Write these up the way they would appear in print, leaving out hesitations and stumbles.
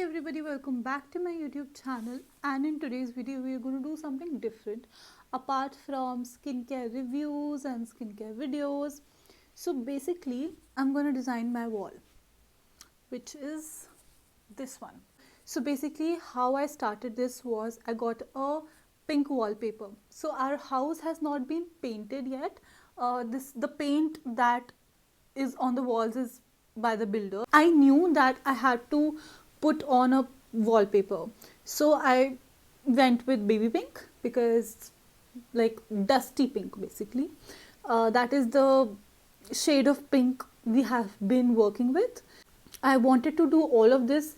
everybody, welcome back to my YouTube channel, and in today's video we are going to do something different apart from skincare reviews and skincare videos. So basically I'm going to design my wall, which is this one. So basically how I started this was I got a pink wallpaper. So our house has not been painted yet. The paint that is on the walls is by the builder. I knew that I had to put on a wallpaper, so I went with baby pink because like dusty pink basically. That is the shade of pink we have been working with. I wanted to do all of this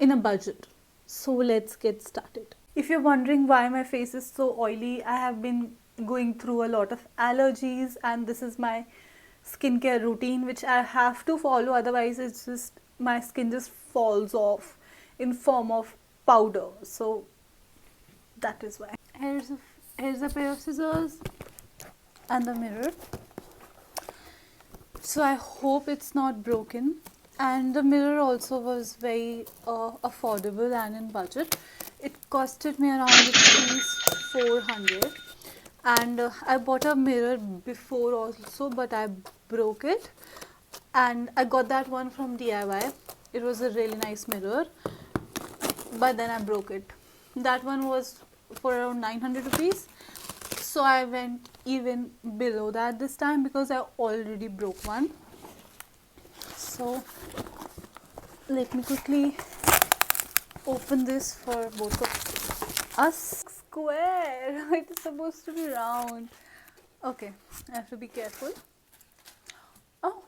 in a budget, so let's get started. If you're wondering why my face is so oily, I have been going through a lot of allergies, and this is my skincare routine which I have to follow, otherwise it's just my skin just falls off in form of powder. So that is why. Here's a pair of scissors and the mirror. So I hope it's not broken, and the mirror also was very affordable and in budget. It costed me around rupees 400, and I bought a mirror before also, but I broke it, and I got that one from DIY. It was a really nice mirror, but then I broke it. That one was for around 900 rupees, so I went even below that this time because I already broke one. So let me quickly open this for both of us. Square. It is supposed to be round. Okay, I have to be careful. Oh,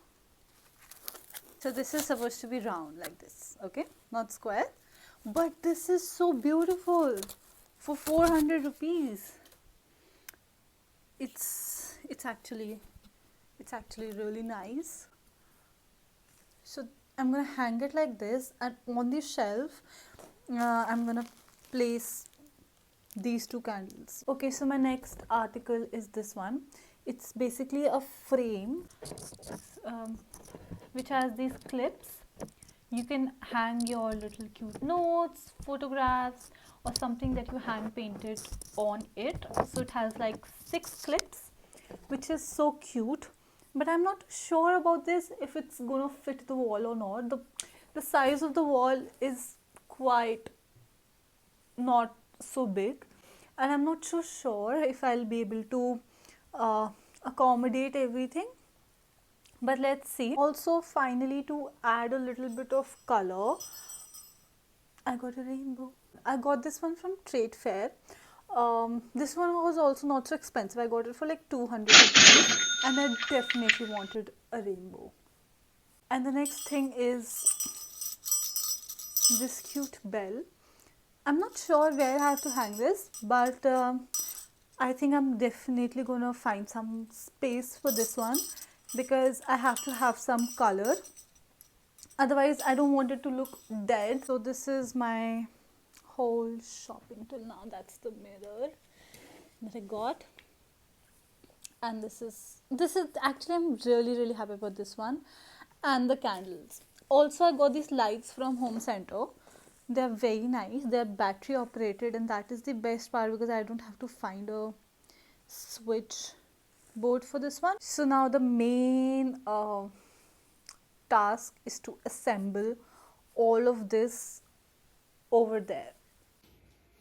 so this is supposed to be round like this, okay, not square. But this is so beautiful for 400 rupees. It's actually really nice. So I'm gonna hang it like this, and on the shelf I'm gonna place these two candles. Okay, so my next article is this one. It's basically a frame which has these clips. You can hang your little cute notes, photographs, or something that you hand painted on it. So it has like 6 clips, which is so cute. But I'm not sure about this, if it's gonna fit the wall or not. The size of the wall is quite not so big, and I'm not so sure if I'll be able to accommodate everything, but let's see. Also, finally, to add a little bit of color, I got a rainbow. I got this one from Trade Fair. This one was also not so expensive. I got it for like 200 rupees, and I definitely wanted a rainbow. And the next thing is this cute bell. I'm not sure where I have to hang this, but I think I'm definitely going to find some space for this one because I have to have some color. Otherwise, I don't want it to look dead. So this is my whole shopping till now. That's the mirror that I got. And this is actually, I'm really happy about this one. And the candles. Also, I got these lights from Home Center. They're very nice. They're battery operated, and that is the best part because I don't have to find a switch board for this one. So now the main task is to assemble all of this over there.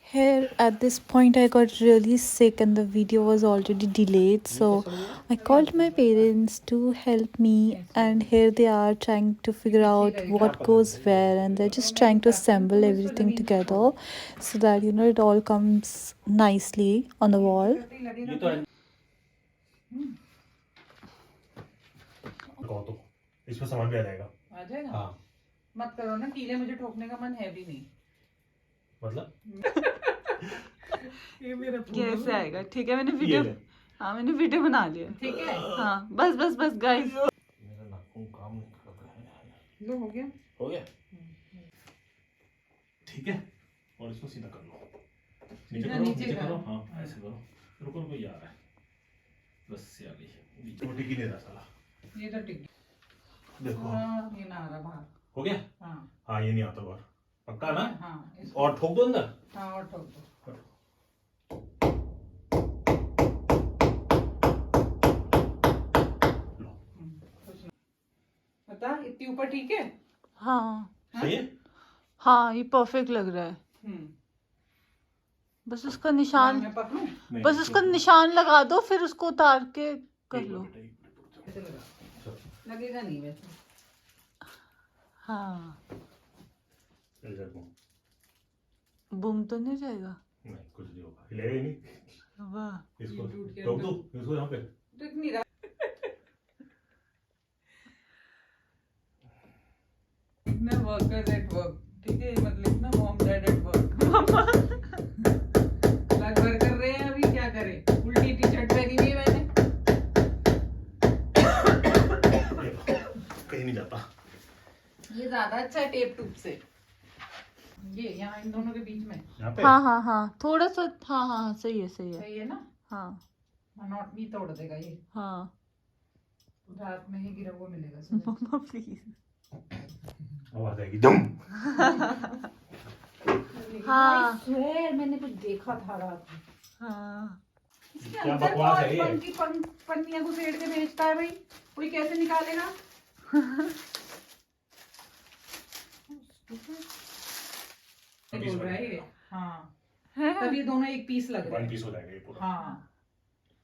Here at this point I got really sick and the video was already delayed, so I called my parents to help me, and here they are trying to figure out what goes where, and they're just trying to assemble everything together so that it all comes nicely on the wall. इसमें सामान भी आ जाएगा। आ जाएगा? हाँ। मत करो ना, कीले मुझे ठोकने का मन है भी नहीं। मतलब? ये मेरा कैसे आएगा? ठीक है, मैंने वीडियो बना लिया। ठीक है? हाँ, बस गाइस। मेरा नाखून काम नहीं कर रहा है। लो, हो गया? हो गया? ठीक है, और इसको सीधा कर लो। नीचे करो, हाँ, ऐसे करो। रुको यार है। बस यार ये छोटी की नहीं रहा साला। ये तो टिक। देखो, ये ना आ रहा बाहर। हो गया? हाँ, ये नहीं आता बाहर। पक्का ना? हाँ और ठोक दो अंदर। हाँ और ठोक दो। बता इतनी ऊपर ठीक है? हाँ सही है। हाँ, ये परफेक्ट लग रहा है। बस उसका निशान, मैं पकड़ूं? बस उसका निशान लगा दो, फिर उसको उतार के कर लो। ऐसे लगा, लगेगा नहीं वैसे। हाँ, इधर को। बूम तो नहीं जाएगा? नहीं, कुछ नहीं होगा, हिलेगा ही नहीं। वाह, इसको ठोक दो, इसको यहाँ पे। दिख नहीं रहा। मैं वर्कर्स एट वर्क, ठीक है, ये मत लिखना मॉम डैड एट वर्क। लग भर कर रहे हैं, अभी क्या करें, उल्टी टी शर्ट पहनी हुई है मैंने। कहीं नहीं जाता। ये ज्यादा अच्छा है टेप टूप से। ये यहाँ इन दोनों के बीच में। यहाँ पे? हाँ हाँ हाँ, थोड़ा सा, हाँ हाँ हाँ, सही है सही है। सही है ना? हाँ नॉट भी तोड़ देगा ये। हाँ। रात में ही गिरा हुआ मिलेगा सुबह। मम्मा प्लीज। आवाज आएगी दम। हाँ। I swear, मैंने कुछ देखा था रात में। हाँ, इसके क्या अंदर बकवास है ये? कौन की पन्नियां घुसेड़ के बेचता है भाई, कोई कैसे निकालेगा? बोल रहा है ये। हाँ, तब ये दोनों एक पीस लग रहे वन हैं। पीस हो जाएगा ये पूरा। हाँ,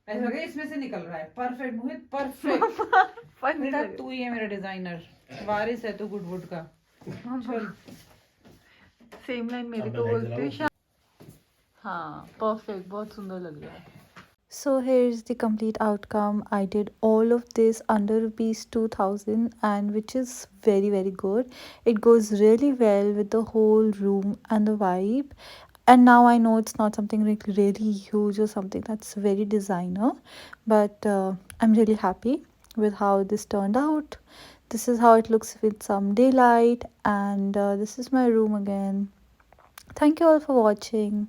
ऐसा लग रहा है इसमें से निकल रहा है। परफेक्ट मोहित, परफेक्ट। बेटा तू ही है मेरा डिजाइनर, वारिस है तू गुडवुड का। चल सेम लाइन मेरे को बोलते हैं। हाँ, परफेक्ट, बहुत सुंदर लग रहा है। So here's the complete outcome. I did all of this under rupees 2000, and which is very good. It goes really well with the whole room and the vibe. And now I know it's not something like really huge or something that's very designer, but I'm really happy with how this turned out. This is how it looks with some daylight, and this is my room again. Thank you all for watching.